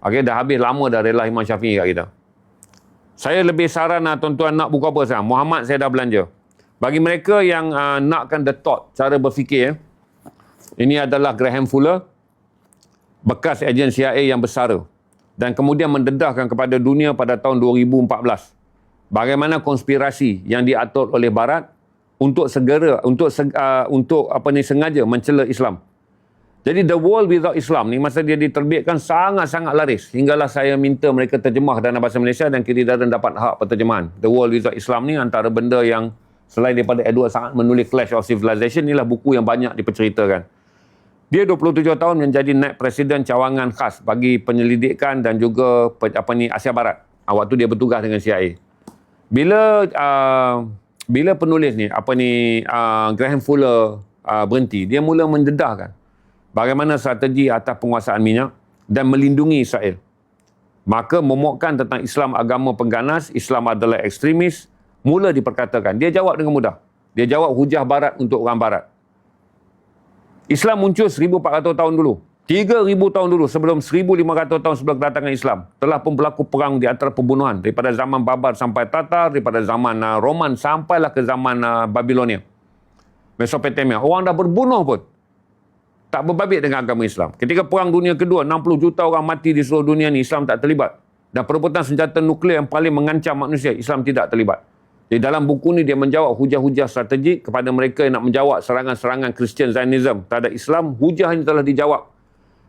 Okey, dah habis lama dah rela Imam Syafi'i kat kita. Saya lebih saran tuan-tuan nak buku apa sekarang? Muhammad saya dah belanja. Bagi mereka yang nakkan the thought, cara berfikir, ini adalah Graham Fuller, bekas ejen CIA yang bersara dan kemudian mendedahkan kepada dunia pada tahun 2014 bagaimana konspirasi yang diatur oleh Barat untuk sengaja mencela Islam. Jadi The World Without Islam ni masa dia diterbitkan sangat-sangat laris. Hinggalah saya minta mereka terjemah dalam bahasa Malaysia dan Kiri Darren dapat hak penterjemahan. The World Without Islam ni antara benda yang selain daripada Edward Said menulis Clash of Civilization, inilah buku yang banyak diperceritakan. Dia 27 tahun menjadi naib presiden cawangan khas bagi penyelidikan dan juga Asia Barat. Waktu dia bertugas dengan CIA. Bila penulis ni Graham Fuller berhenti, dia mula mendedahkan bagaimana strategi atas penguasaan minyak dan melindungi Israel. Maka momokkan tentang Islam agama pengganas, Islam adalah ekstremis, mula diperkatakan. Dia jawab dengan mudah. Dia jawab hujah Barat untuk orang Barat. Islam muncul 1400 tahun dulu. 3000 tahun dulu sebelum 1500 tahun sebelum kedatangan Islam. Telah pun berlaku perang di antara pembunuhan. Daripada zaman Babar sampai Tatar, daripada zaman Roman sampailah ke zaman Babilonia. Mesopotamia. Orang dah berbunuh pun tak berbabit dengan agama Islam. Ketika Perang Dunia Kedua, 60 juta orang mati di seluruh dunia ni, Islam tak terlibat. Dan perebutan senjata nuklear yang paling mengancam manusia, Islam tidak terlibat. Di dalam buku ni dia menjawab hujah-hujah strategik kepada mereka yang nak menjawab serangan-serangan Christian Zionism terhadap Islam. Hujah ini telah dijawab.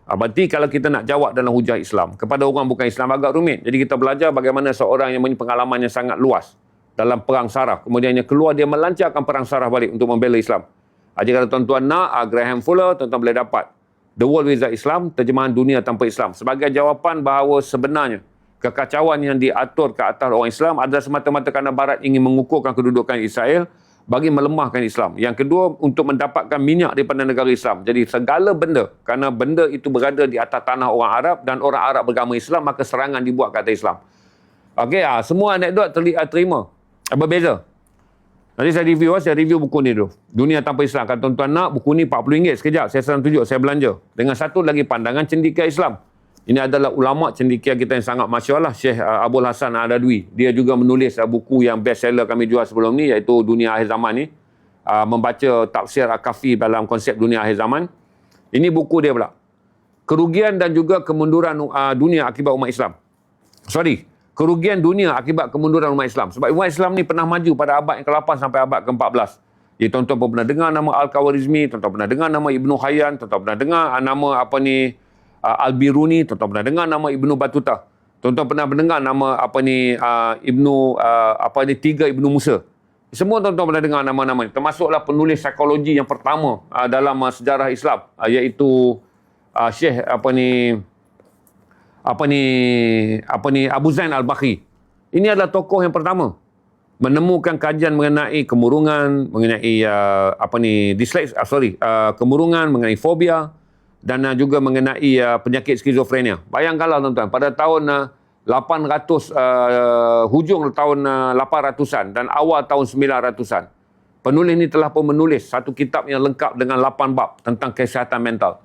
Berarti kalau kita nak jawab dalam hujah Islam kepada orang bukan Islam agak rumit. Jadi kita belajar bagaimana seorang yang punya pengalaman yang sangat luas dalam perang saraf. Kemudiannya keluar dia melancarkan perang saraf balik untuk membela Islam. Jadi kalau tuan-tuan nak Graham Fuller, tuan-tuan boleh dapat The World Without Islam, terjemahan dunia tanpa Islam. Sebagai jawapan bahawa sebenarnya kekacauan yang diatur ke atas orang Islam adalah semata-mata kerana Barat ingin mengukuhkan kedudukan Israel bagi melemahkan Islam. Yang kedua, untuk mendapatkan minyak daripada negara Islam. Jadi segala benda, kerana benda itu berada di atas tanah orang Arab dan orang Arab beragama Islam, maka serangan dibuat ke atas Islam. Okey, semua anekdot terima. Berbeza. Nanti saya review buku ni dulu. Dunia Tanpa Islam. Kalau tuan-tuan nak, buku ni RM40. Sekejap, saya sedang tunjuk, saya belanja. Dengan satu lagi pandangan cendekia Islam. Ini adalah ulama' cendekia kita yang sangat masyhur lah, Syekh Abdul Hasan Al-Adwi. Dia juga menulis buku yang best seller kami jual sebelum ni, iaitu Dunia Akhir Zaman ni. Membaca tafsir Al-Kafi dalam konsep Dunia Akhir Zaman. Ini buku dia pula. Kerugian dan juga kemunduran dunia akibat umat Islam. Kerugian dunia akibat kemunduran umat Islam. Sebab umat Islam ni pernah maju pada abad yang ke-8 sampai abad ke-14. Jadi tuan-tuan pun pernah dengar nama Al-Khawarizmi, tuan-tuan pernah dengar nama Ibnu Hayyan, tuan-tuan pernah dengar nama Al-Biruni, tuan-tuan pernah dengar nama Ibnu Battuta. Tuan-tuan pernah mendengar nama tiga Ibnu Musa. Semua tuan-tuan pernah dengar nama-nama ini. Termasuklah penulis psikologi yang pertama dalam sejarah Islam, iaitu Syekh Abu Zain Al-Bakhi. Ini adalah tokoh yang pertama menemukan kajian mengenai kemurungan, mengenai kemurungan, mengenai fobia dan juga mengenai penyakit skizofrenia. Bayangkanlah tuan-tuan, pada tahun 800 hujung tahun 800-an dan awal tahun 900-an, penulis ini telah pun menulis satu kitab yang lengkap dengan 8 bab tentang kesihatan mental.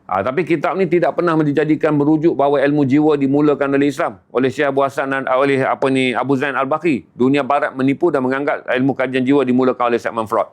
Tapi kitab ni tidak pernah dijadikan merujuk bahawa ilmu jiwa dimulakan oleh Islam, oleh Syekh Abu Hasan dan oleh Abu Zain Al-Bakhi. Dunia Barat menipu dan menganggap ilmu kajian jiwa dimulakan oleh Sigmund Freud.